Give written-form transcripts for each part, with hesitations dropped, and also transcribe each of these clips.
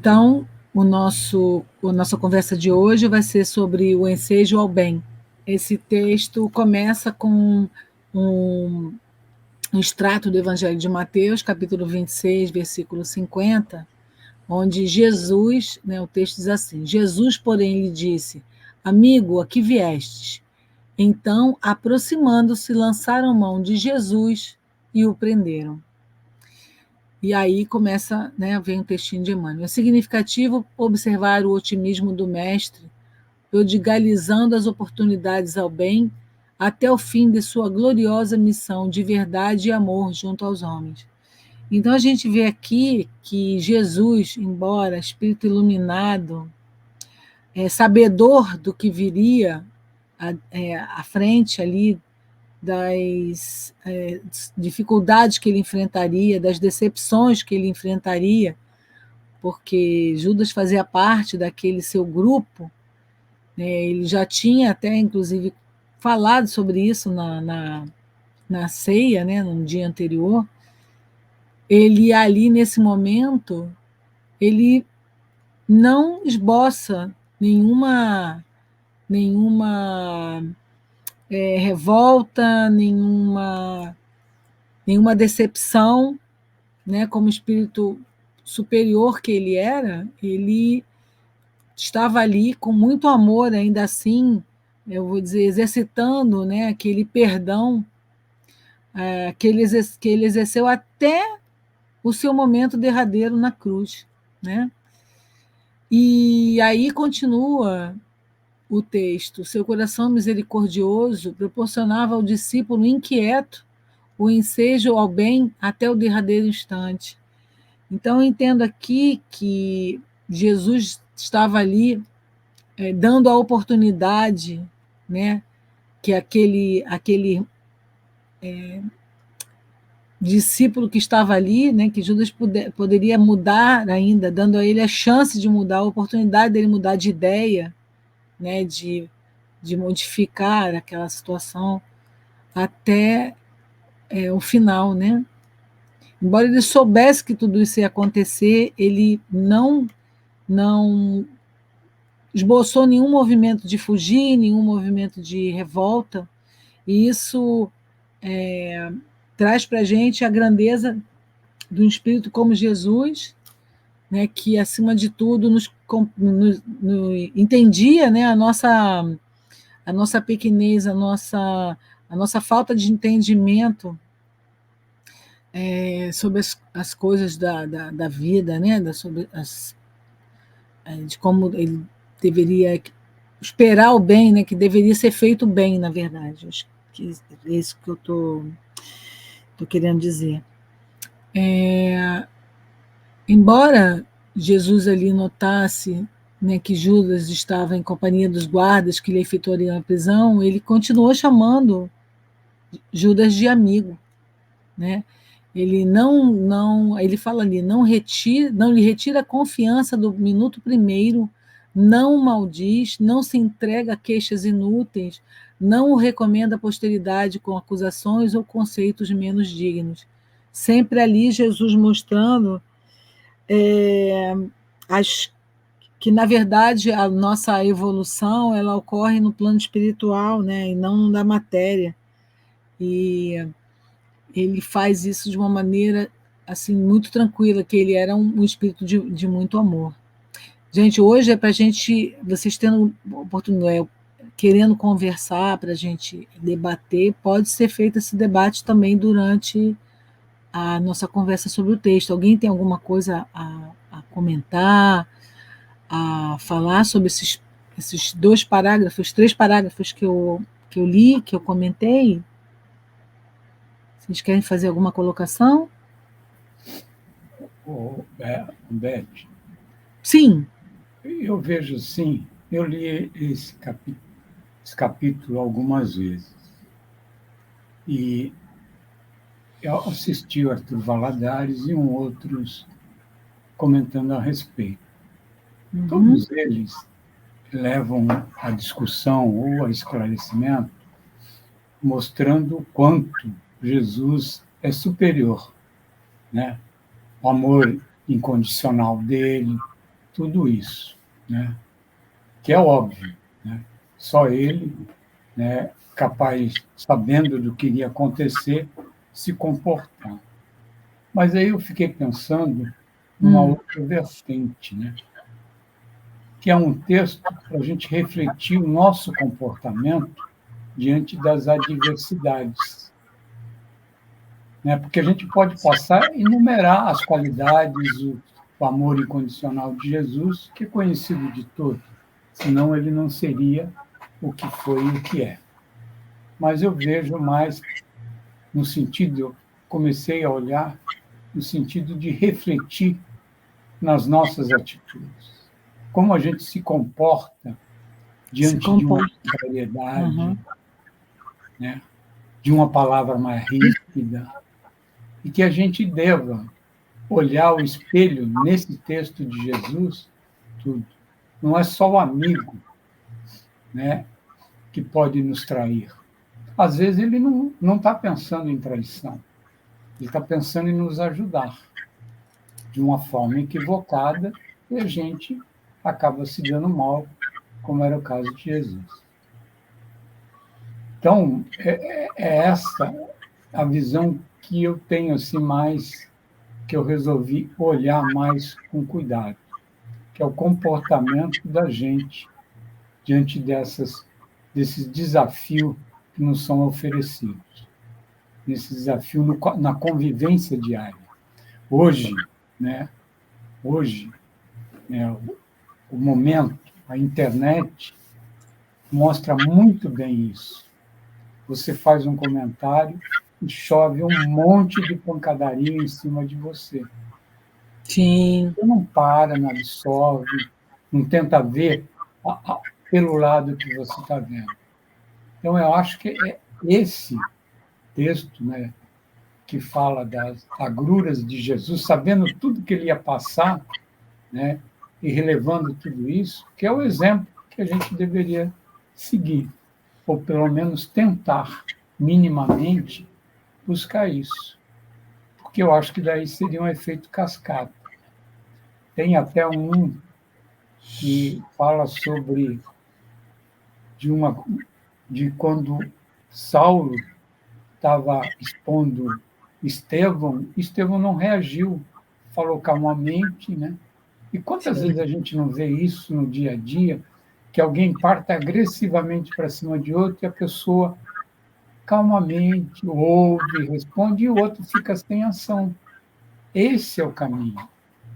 Então, a nossa conversa de hoje vai ser sobre o ensejo ao bem. Esse texto começa com um, um extrato do Evangelho de Mateus, capítulo 26, versículo 50, onde Jesus, né, o texto diz assim: Jesus, porém, lhe disse: Amigo, a que viestes? Então, aproximando-se, lançaram mão de Jesus e o prenderam. E aí começa, né, vem um textinho de Emmanuel. É significativo observar o otimismo do mestre, prodigalizando as oportunidades ao bem até o fim de sua gloriosa missão de verdade e amor junto aos homens. Então a gente vê aqui que Jesus, embora espírito iluminado, sabedor do que viria à frente ali, das dificuldades que ele enfrentaria, das decepções que ele enfrentaria, porque Judas fazia parte daquele seu grupo, né? Ele já tinha até, inclusive, falado sobre isso na ceia, né, no dia anterior. Ele ali, nesse momento, ele não esboça nenhuma revolta, nenhuma decepção, né, como espírito superior que ele era. Ele estava ali com muito amor, ainda assim, eu vou dizer, exercitando, né, aquele perdão que ele exerceu até o seu momento derradeiro na cruz, né? E aí continua o texto: seu coração misericordioso proporcionava ao discípulo inquieto o ensejo ao bem até o derradeiro instante. Então, eu entendo aqui que Jesus estava ali dando a oportunidade, né, que aquele discípulo que estava ali, né, que Judas poderia mudar ainda, dando a ele a chance de mudar, a oportunidade dele mudar de ideia, né, de modificar aquela situação até o final, né? Embora ele soubesse que tudo isso ia acontecer, ele não esboçou nenhum movimento de fugir, nenhum movimento de revolta, e isso traz para a gente a grandeza de um espírito como Jesus, né, que acima de tudo entendia, né, a nossa pequenez, a nossa falta de entendimento sobre as coisas da vida, né, sobre de como ele deveria esperar o bem, né, que deveria ser feito bem, na verdade. Acho que é isso que eu estou querendo dizer. Embora Jesus ali notasse, né, que Judas estava em companhia dos guardas que lhe efetuariam a prisão, ele continuou chamando Judas de amigo, né? Ele fala ali, não lhe retira a confiança do minuto primeiro, não o maldiz, não se entrega a queixas inúteis, não o recomenda à posteridade com acusações ou conceitos menos dignos. Sempre ali Jesus mostrando que, na verdade, a nossa evolução ela ocorre no plano espiritual, né, e não na matéria. E ele faz isso de uma maneira assim muito tranquila, que ele era um espírito de muito amor. Gente, hoje é para a gente, vocês tendo oportunidade, querendo conversar, para a gente debater, pode ser feito esse debate também durante a nossa conversa sobre o texto. Alguém tem alguma coisa a comentar, a falar sobre esses 2 parágrafos, 3 parágrafos que eu li, que eu comentei? Vocês querem fazer alguma colocação? Beth. Sim. Eu vejo sim, eu li esse capítulo algumas vezes. E eu assisti o Arthur Valadares e outros comentando a respeito. Todos eles levam a discussão ou a esclarecimento mostrando o quanto Jesus é superior, né? O amor incondicional dele, tudo isso, né? Que é óbvio, né? Só ele, né, capaz, sabendo do que iria acontecer, se comportar. Mas aí eu fiquei pensando numa outra vertente, né? Que é um texto para a gente refletir o nosso comportamento diante das adversidades, né? Porque a gente pode passar a enumerar as qualidades, o amor incondicional de Jesus, que é conhecido de todos, senão ele não seria o que foi e o que é. Mas eu vejo mais no sentido, eu comecei a olhar no sentido de refletir nas nossas atitudes. Como a gente se comporta Se diante de uma comporta. contrariedade, né? De uma palavra mais ríspida, e que a gente deva olhar o espelho nesse texto de Jesus, tudo. Não é só o amigo, né, que pode nos trair. Às vezes ele não está pensando em traição, ele está pensando em nos ajudar de uma forma equivocada e a gente acaba se dando mal, como era o caso de Jesus. Então, é essa a visão que eu tenho assim mais, que eu resolvi olhar mais com cuidado, que é o comportamento da gente diante desses desafios que nos são oferecidos, nesse desafio na convivência diária. Hoje, né, hoje, né, o momento, a internet mostra muito bem isso. Você faz um comentário e chove um monte de pancadaria em cima de você. Sim. Você não para, não absorve, não tenta ver pelo lado que você está vendo. Então, eu acho que é esse texto, né, que fala das agruras de Jesus, sabendo tudo que ele ia passar, né, e relevando tudo isso, que é o exemplo que a gente deveria seguir, ou pelo menos tentar, minimamente, buscar isso. Porque eu acho que daí seria um efeito cascata. Tem até um que fala sobre de quando Saulo estava expondo Estevão não reagiu, falou calmamente, né? E quantas vezes a gente não vê isso no dia a dia, que alguém parte agressivamente para cima de outro e a pessoa calmamente ouve, responde e o outro fica sem ação. Esse é o caminho,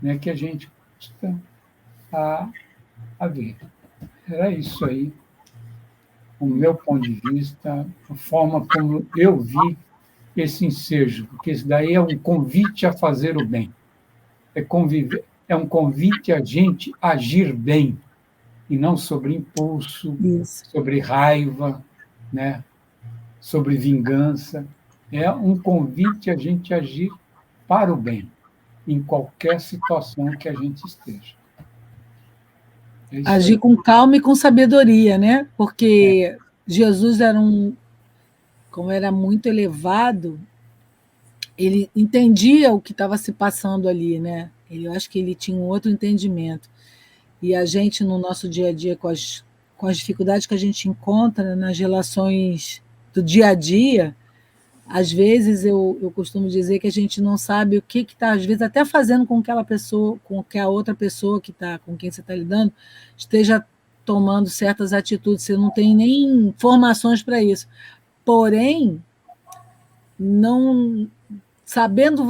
né, que a gente custa a ver. Era isso aí, o meu ponto de vista, a forma como eu vi esse ensejo, porque isso daí é um convite a fazer o bem, é um convite a gente agir bem, e não sobre impulso, Isso. sobre raiva, né? Sobre vingança. É um convite a gente agir para o bem, em qualquer situação que a gente esteja. É isso Agir aí. com calma e com sabedoria, né? Porque Jesus era como era muito elevado, ele entendia o que estava se passando ali, né? Eu acho que ele tinha um outro entendimento. E a gente, no nosso dia a dia, com as dificuldades que a gente encontra nas relações do dia a dia, às vezes eu costumo dizer que a gente não sabe o que está, às vezes, até fazendo com que aquela pessoa, com que a outra pessoa que está, com quem você está lidando, esteja tomando certas atitudes. Você não tem nem informações para isso. Porém, não sabendo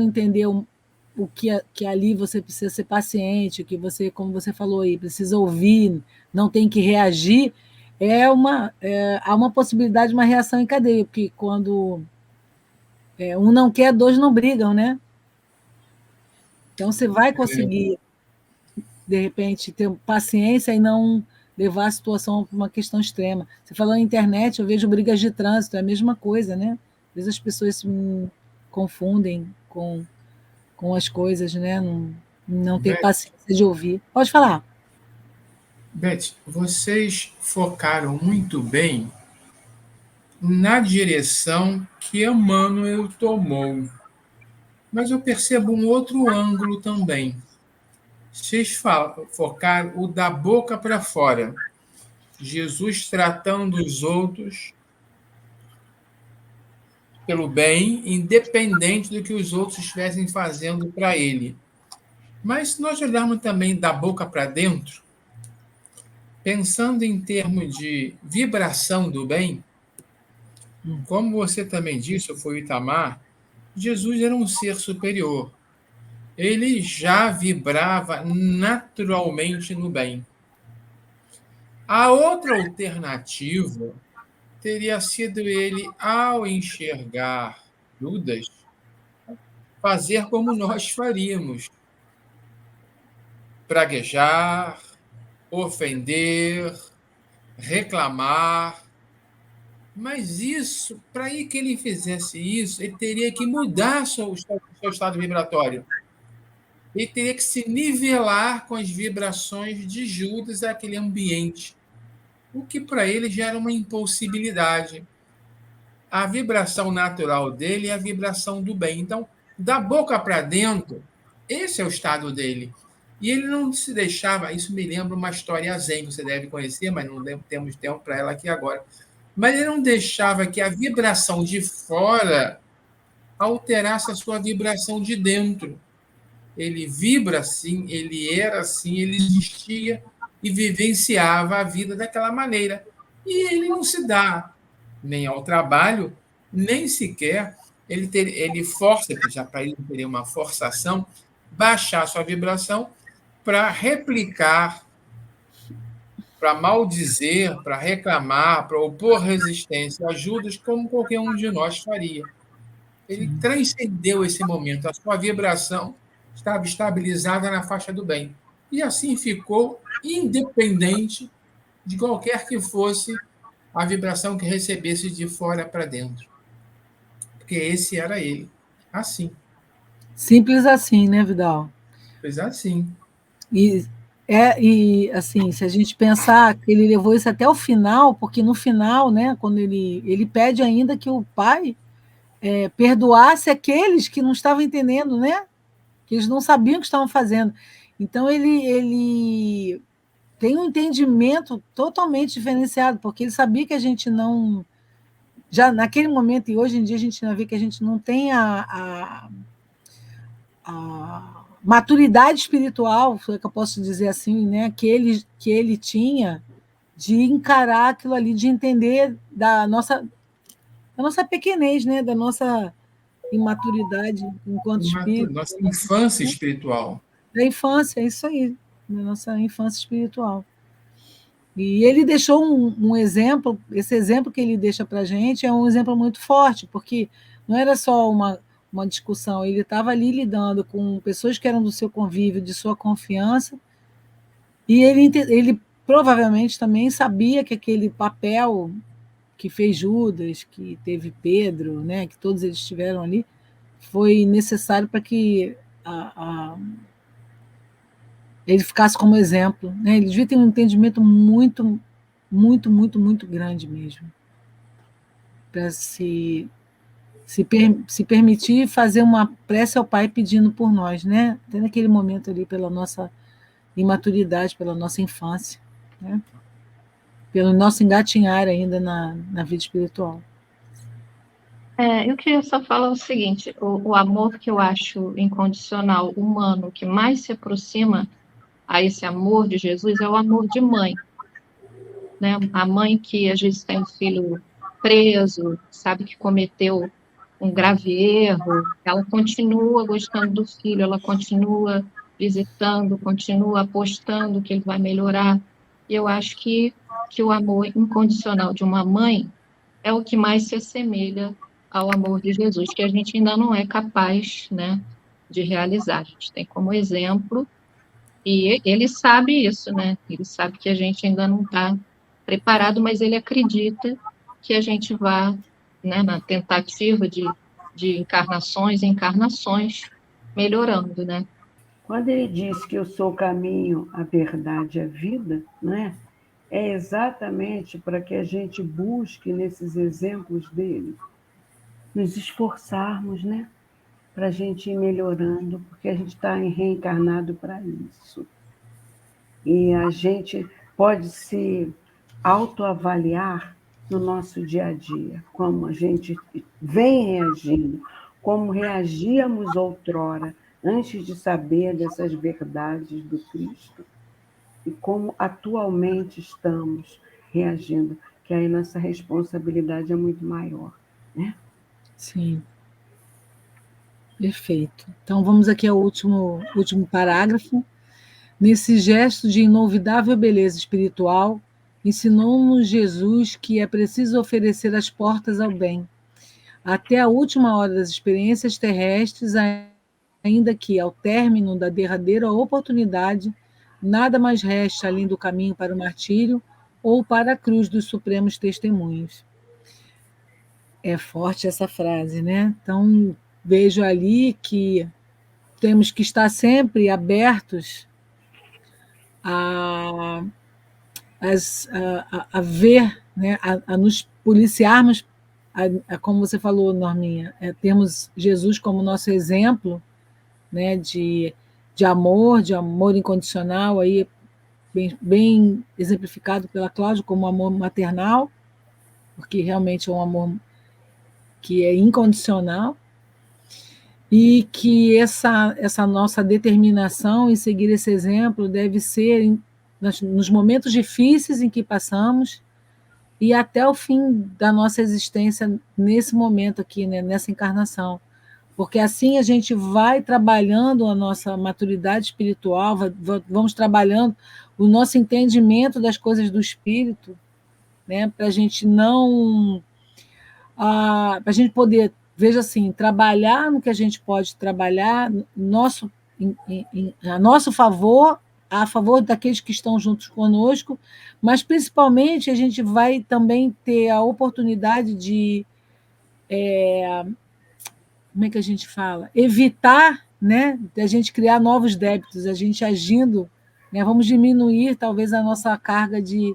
entender o que ali você precisa ser paciente, que você, como você falou aí, precisa ouvir, não tem que reagir, há uma possibilidade de uma reação em cadeia, porque quando um não quer, dois não brigam, né? Então você vai conseguir, de repente, ter paciência e não levar a situação para uma questão extrema. Você falou na internet, eu vejo brigas de trânsito, é a mesma coisa, né? Às vezes as pessoas se confundem com as coisas, né? Não tem Beth, paciência de ouvir. Pode falar. Beth, vocês focaram muito bem na direção que Emmanuel tomou. Mas eu percebo um outro ângulo também. Vocês focaram o da boca para fora. Jesus tratando os outros pelo bem, independente do que os outros estivessem fazendo para ele. Mas se nós olharmos também da boca para dentro, pensando em termos de vibração do bem, como você também disse, foi o Itamar, Jesus era um ser superior. Ele já vibrava naturalmente no bem. A outra alternativa teria sido ele, ao enxergar Judas, fazer como nós faríamos: praguejar, ofender, reclamar. Mas isso, para que ele fizesse isso, ele teria que mudar seu estado vibratório. Ele teria que se nivelar com as vibrações de Judas daquele ambiente, o que para ele já era uma impossibilidade. A vibração natural dele é a vibração do bem. Então, da boca para dentro, esse é o estado dele. E ele não se deixava, isso me lembra uma história zen, que você deve conhecer, mas não temos tempo para ela aqui agora. Mas ele não deixava que a vibração de fora alterasse a sua vibração de dentro. Ele vibra assim, ele era assim, ele existia e vivenciava a vida daquela maneira. E ele não se dá nem ao trabalho, nem sequer ele força, já para ele teria uma forçação, baixar sua vibração para replicar, para maldizer, para reclamar, para opor resistência a Judas, como qualquer um de nós faria. Ele transcendeu esse momento, a sua vibração estava estabilizada na faixa do bem. E assim ficou independente de qualquer que fosse a vibração que recebesse de fora para dentro. Porque esse era ele. Assim. Simples assim, né, Vidal? Pois assim. E assim, se a gente pensar que ele levou isso até o final, porque no final, né, quando ele pede ainda que o pai perdoasse aqueles que não estavam entendendo, né? Que eles não sabiam o que estavam fazendo. Então ele tem um entendimento totalmente diferenciado, porque ele sabia que a gente não, já naquele momento e hoje em dia a gente vê que a gente não tem a maturidade espiritual, que eu posso dizer assim, né, que ele tinha de encarar aquilo ali, de entender da nossa pequenez, né, da nossa imaturidade enquanto espírito. Nossa infância espiritual. Da infância, é isso aí, da nossa infância espiritual. E ele deixou um exemplo, esse exemplo que ele deixa para a gente é um exemplo muito forte, porque não era só uma discussão, ele estava ali lidando com pessoas que eram do seu convívio, de sua confiança, e ele provavelmente também sabia que aquele papel que fez Judas, que teve Pedro, né, que todos eles estiveram ali, foi necessário para que ele ficasse como exemplo, né? Ele devia ter um entendimento muito, muito, muito, muito grande mesmo, para se permitir fazer uma prece ao Pai pedindo por nós, né? Até naquele momento ali, pela nossa imaturidade, pela nossa infância, né? Pelo nosso engatinhar ainda na vida espiritual. Eu queria só falar o seguinte: o amor que eu acho incondicional, humano, que mais se aproxima a esse amor de Jesus é o amor de mãe, né? A mãe que às vezes tem um filho preso, sabe que cometeu um grave erro, ela continua gostando do filho, ela continua visitando, continua apostando que ele vai melhorar. E eu acho que o amor incondicional de uma mãe é o que mais se assemelha ao amor de Jesus, que a gente ainda não é capaz, né, de realizar. A gente tem como exemplo, e ele sabe isso, né? Ele sabe que a gente ainda não está preparado, mas ele acredita que a gente vá, né, na tentativa de encarnações em encarnações, melhorando, né? Quando ele diz que eu sou o caminho, a verdade e a vida, né? É exatamente para que a gente busque nesses exemplos dele, nos esforçarmos, né? para a gente ir melhorando, porque a gente está reencarnado para isso. E a gente pode se autoavaliar no nosso dia a dia, como a gente vem reagindo, como reagíamos outrora, antes de saber dessas verdades do Cristo, e como atualmente estamos reagindo, que aí nossa responsabilidade é muito maior, né? Sim, perfeito. Então vamos aqui ao último parágrafo. Nesse gesto de inolvidável beleza espiritual, ensinou-nos Jesus que é preciso oferecer as portas ao bem, até a última hora das experiências terrestres, ainda que, ao término da derradeira oportunidade, nada mais reste além do caminho para o martírio ou para a cruz dos supremos testemunhos. É forte essa frase, né? Então, vejo ali que temos que estar sempre abertos a, a ver, né? A nos policiarmos, como você falou, Norminha, temos Jesus como nosso exemplo, né? De amor incondicional, aí bem exemplificado pela Cláudia como amor maternal, porque realmente é um amor que é incondicional, e que essa nossa determinação em seguir esse exemplo deve ser nos momentos difíceis em que passamos e até o fim da nossa existência nesse momento aqui, né, nessa encarnação. Porque assim a gente vai trabalhando a nossa maturidade espiritual, vamos trabalhando o nosso entendimento das coisas do espírito, né, para a gente não. Para a gente poder, veja assim, trabalhar no que a gente pode trabalhar, a nosso favor, a favor daqueles que estão juntos conosco, mas principalmente a gente vai também ter a oportunidade de, como é que a gente fala? Evitar, né, de a gente criar novos débitos, a gente agindo, né, vamos diminuir talvez a nossa carga de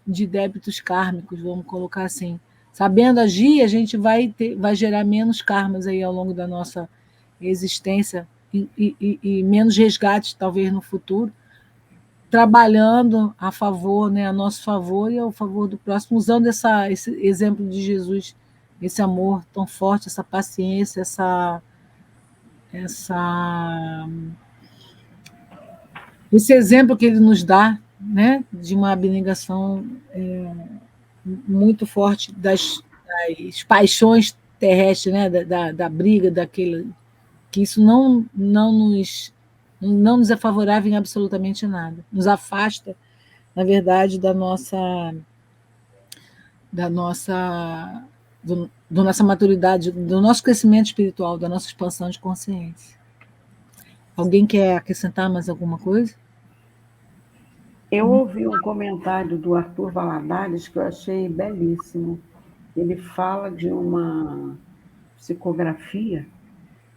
débitos kármicos, vamos colocar assim. Sabendo agir, a gente vai gerar menos karmas aí ao longo da nossa existência e menos resgates, talvez, no futuro, trabalhando a favor, né, a nosso favor e ao favor do próximo, usando esse exemplo de Jesus, esse amor tão forte, essa paciência, essa, esse exemplo que ele nos dá, né, de uma abnegação muito forte das paixões terrestres, né, da briga, daquele, que isso não nos é favorável em absolutamente nada, nos afasta, na verdade, do nossa maturidade, do nosso crescimento espiritual, da nossa expansão de consciência. Alguém quer acrescentar mais alguma coisa? Eu ouvi um comentário do Arthur Valadares que eu achei belíssimo. Ele fala de uma psicografia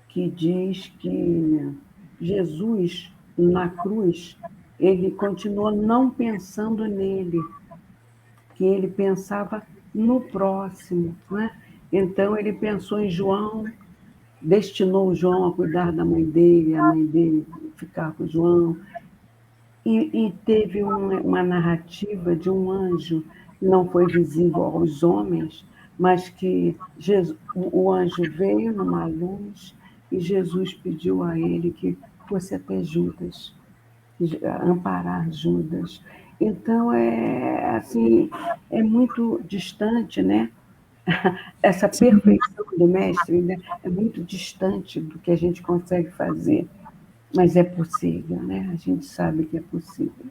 que diz que Jesus, na cruz, ele continuou não pensando nele, que ele pensava no próximo, né? Então, ele pensou em João, destinou João a cuidar da mãe dele, a mãe dele ficar com João, e teve uma narrativa de um anjo que não foi visível aos homens, mas que o anjo veio numa luz e Jesus pediu a ele que fosse até Judas, amparar Judas. Então, assim, é muito distante, né? Essa perfeição do mestre, né? É muito distante do que a gente consegue fazer. Mas é possível, né? A gente sabe que é possível.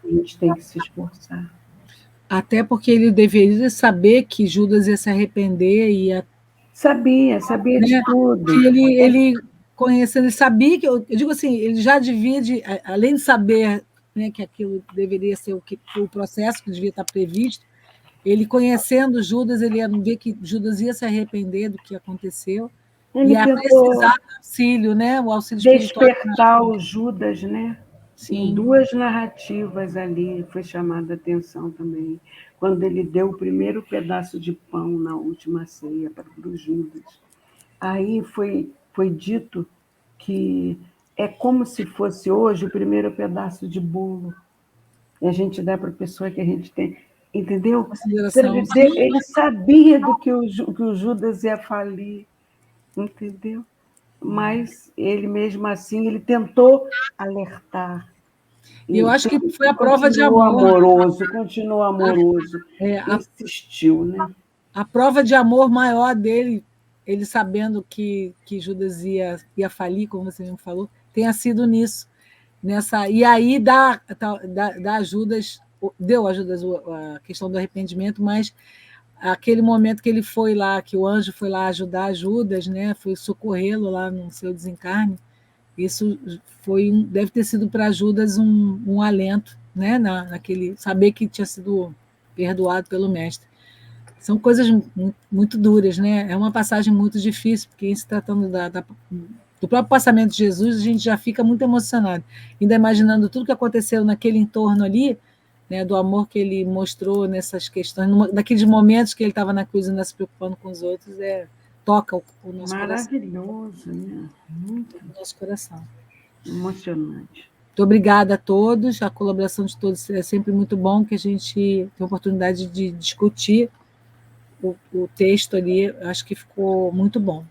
A gente tem que se esforçar. Até porque ele deveria saber que Judas ia se arrepender e ia. Sabia Né? de tudo. Que ele conhecendo, ele sabia que, eu digo assim, ele já devia, além de saber, né, que aquilo deveria ser o processo que devia estar previsto, ele conhecendo Judas, ele ia ver que Judas ia se arrepender do que aconteceu, Ele ia tentou precisar do auxílio, né? O auxílio espiritual. despertar o Judas, né? Sim. Em duas narrativas ali foi chamada a atenção também, quando ele deu o primeiro pedaço de pão na última ceia para o Judas. Aí foi foi dito que é como se fosse hoje o primeiro pedaço de bolo. E a gente dá para a pessoa que a gente tem. Entendeu? Consideração. Ele sabia do que que o Judas ia falir. Entendeu? Mas ele mesmo assim, ele tentou alertar. E eu acho que foi a prova de amor. Continuou amoroso. Insistiu, né? A prova de amor maior dele, ele sabendo que Judas ia falir, como você mesmo falou, tenha sido nisso. E aí dá a Judas, deu a Judas a questão do arrependimento, mas aquele momento que ele foi lá, que o anjo foi lá ajudar Judas, né, foi socorrê-lo lá no seu desencarne, isso deve ter sido para Judas um alento, né, naquele saber que tinha sido perdoado pelo mestre. São coisas muito duras, né? É uma passagem muito difícil, porque em se tratando do próprio passamento de Jesus, a gente já fica muito emocionado, ainda imaginando tudo que aconteceu naquele entorno ali, né, do amor que ele mostrou nessas questões, naqueles momentos que ele estava na cruz ainda se preocupando com os outros, toca o nosso maravilhoso, né? Muito o nosso coração. Emocionante. Muito obrigada a todos, a colaboração de todos é sempre muito bom, que a gente tem a oportunidade de discutir o texto ali, acho que ficou muito bom.